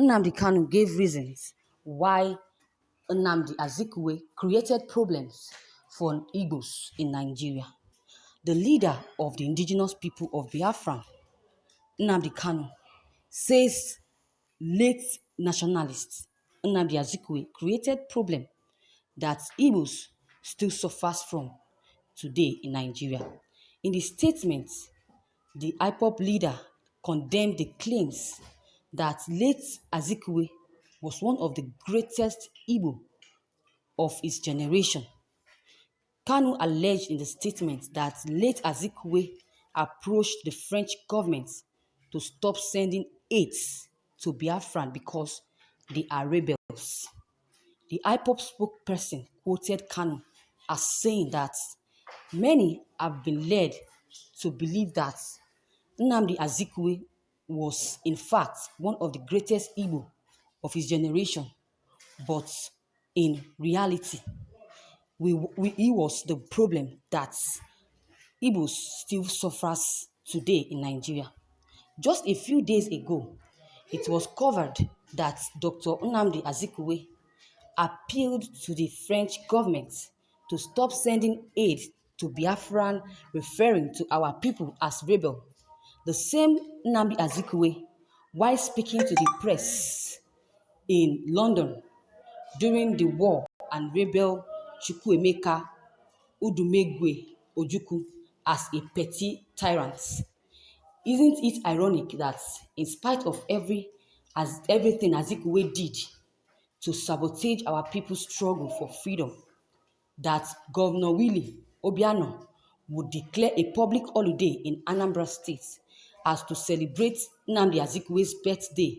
Nnamdi Kanu gave reasons why Nnamdi Azikwe created problems for Igbos in Nigeria. The leader of the indigenous people of Biafra, Nnamdi Kanu, says late nationalist Nnamdi Azikwe created problem that Igbos still suffers from today in Nigeria. In the statement, the IPOP leader condemned the claims that late Azikwe was one of the greatest Igbo of his generation. Kanu alleged in the statement that late Azikwe approached the French government to stop sending aids to Biafran because they are rebels. The IPOP spokesperson quoted Kanu as saying that many have been led to believe that Nnamdi Azikwe was in fact one of the greatest Igbo of his generation, but in reality, he was the problem that Igbos still suffers today in Nigeria. Just a few days ago, it was covered that Dr. Nnamdi Azikwe appealed to the French government to stop sending aid to Biafran, referring to our people as rebel. The same Nnamdi Azikwe, while speaking to the press in London during the war and rebel Chukwuemeka Udumegwe Ojukwu as a petty tyrant. Isn't it ironic that in spite of everything Azikwe did to sabotage our people's struggle for freedom, that Governor Willie Obiano would declare a public holiday in Anambra State as to celebrate Nnamdi Azikwe's birthday,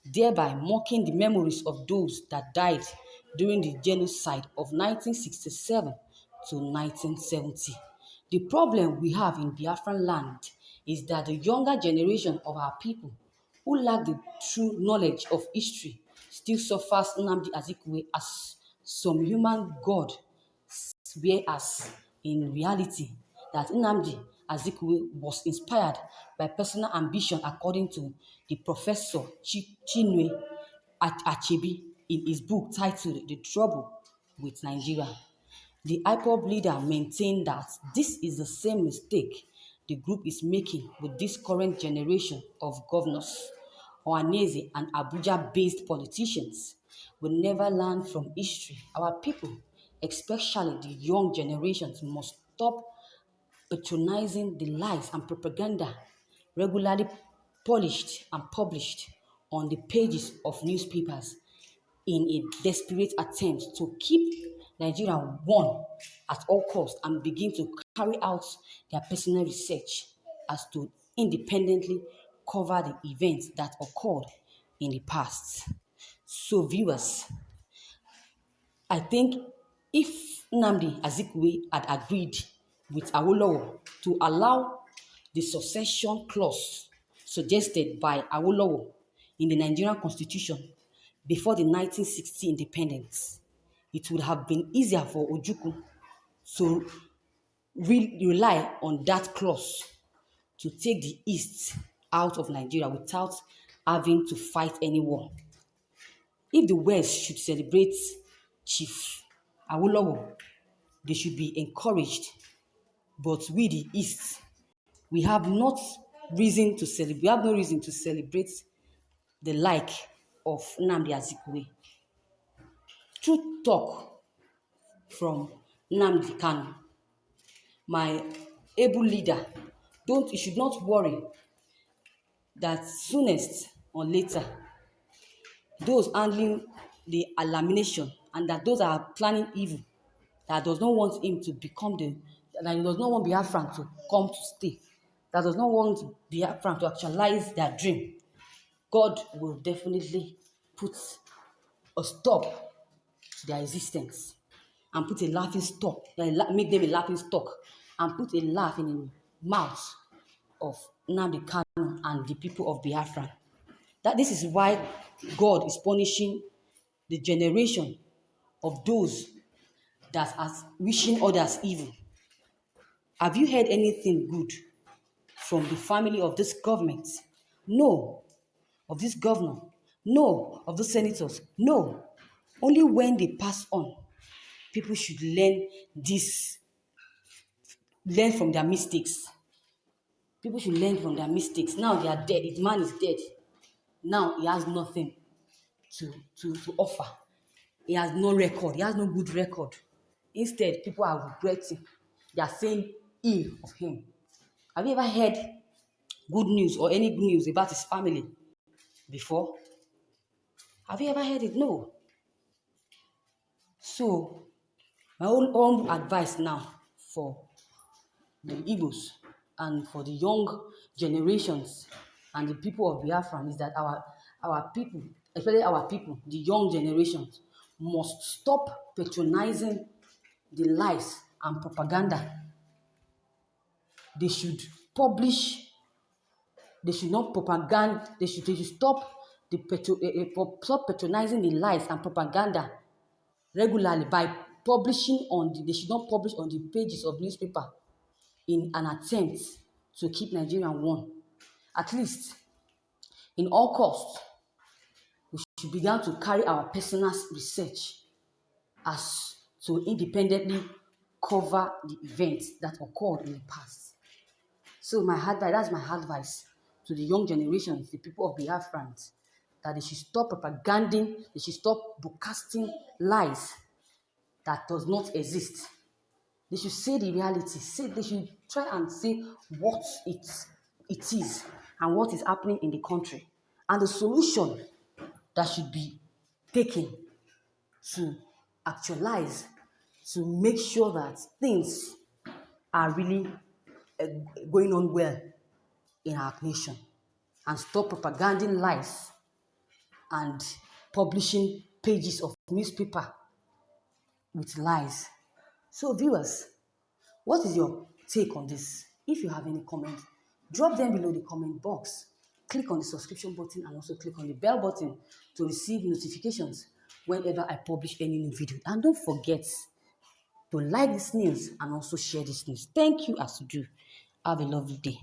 thereby mocking the memories of those that died during the genocide of 1967 to 1970. The problem we have in Biafran land is that the younger generation of our people who lack the true knowledge of history still suffers Nnamdi Azikwe as some human god, whereas in reality that Nnamdi Azikwe was inspired by personal ambition, according to the Professor Chinwe Achebe in his book titled The Trouble with Nigeria. The IPOB leader maintained that this is the same mistake the group is making with this current generation of governors. Ohaneze and Abuja-based politicians will never learn from history. Our people, especially the young generations, must stop patronizing the lies and propaganda regularly polished and published on the pages of newspapers in a desperate attempt to keep Nigeria one at all costs and begin to carry out their personal research as to independently cover the events that occurred in the past. So viewers, I think if Nnamdi Azikwe had agreed with Awolowo to allow the succession clause suggested by Awolowo in the Nigerian Constitution before the 1960 independence, it would have been easier for Ojukwu to rely on that clause to take the East out of Nigeria without having to fight any war. If the West should celebrate Chief Awolowo, they should be encouraged. But we, the East, we have no reason to celebrate the like of Nnamdi Azikwe. True talk from Nnamdi Kanu, my able leader. You should not worry that soonest or later, those handling the elimination and that those are planning evil, that does not want him to become that does not want Biafran to come to stay, that does not want Biafran to actualize their dream, God will definitely put a stop to their existence and put a laughing stock, make them a laughing stock, and put a laugh in the mouth of Nnamdi Kanu and the people of Biafra. That this is why God is punishing the generation of those that are wishing others evil. Have you heard anything good from the family of this government? No, of this governor. No, of the senators. No. Only when they pass on, people should learn from their mistakes. People should learn from their mistakes. Now they are dead. The man is dead. Now he has nothing to offer. He has no record. He has no good record. Instead, people are regretting. They are saying ill of him. Have you ever heard good news or any good news about his family before? Have you ever heard it? No. So, my own advice now for the Igbos and for the young generations and the people of Biafra is that our people, especially our people, the young generations, must stop patronizing the lies and propaganda. They should publish, they should not propaganda, they should stop stop patronizing the lies and propaganda regularly by they should not publish on the pages of newspaper in an attempt to keep Nigeria warm. At least, in all costs, we should begin to carry our personal research as to independently cover the events that occurred in the past. So that's my advice to the young generations, the people of Biafrans, that they should stop propaganding, they should stop broadcasting lies that does not exist. They should say the reality. They should try and say what it is and what is happening in the country and the solution that should be taken to actualize, to make sure that things are really going on well in our nation, and stop propaganding lies and publishing pages of newspaper with lies. So viewers, what is your take on this? If you have any comments, drop them below the comment box. Click on the subscription button and also click on the bell button to receive notifications whenever I publish any new video. And don't forget to like this news and also share this news. Thank you as you do. Have a lovely day.